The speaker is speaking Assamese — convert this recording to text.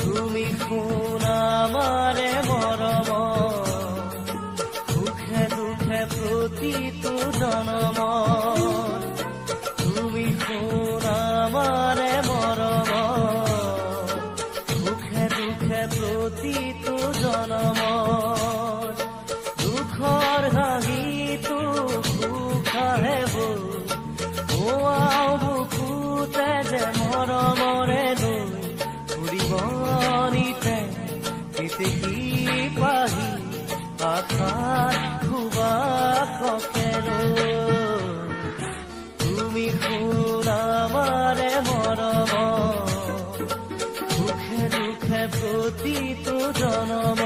তুমি শুন আমাৰে মৰম, সুখে দুখে প্ৰতিটো জনম। তুমি শুন আমাৰে মৰম, সুখে দুখে প্ৰতিটো জনম। দুখৰ হাঁহিটো সুখ আহে বৌ, মোৱাও বুকুতে যে মৰমৰে লৈ ফুৰিব নিতে কেতেকী পাহি আশাত সুবাসকে লৈ। তুমি শুন আমাৰে মৰম, সুখে দুখে প্ৰতিটো জনম।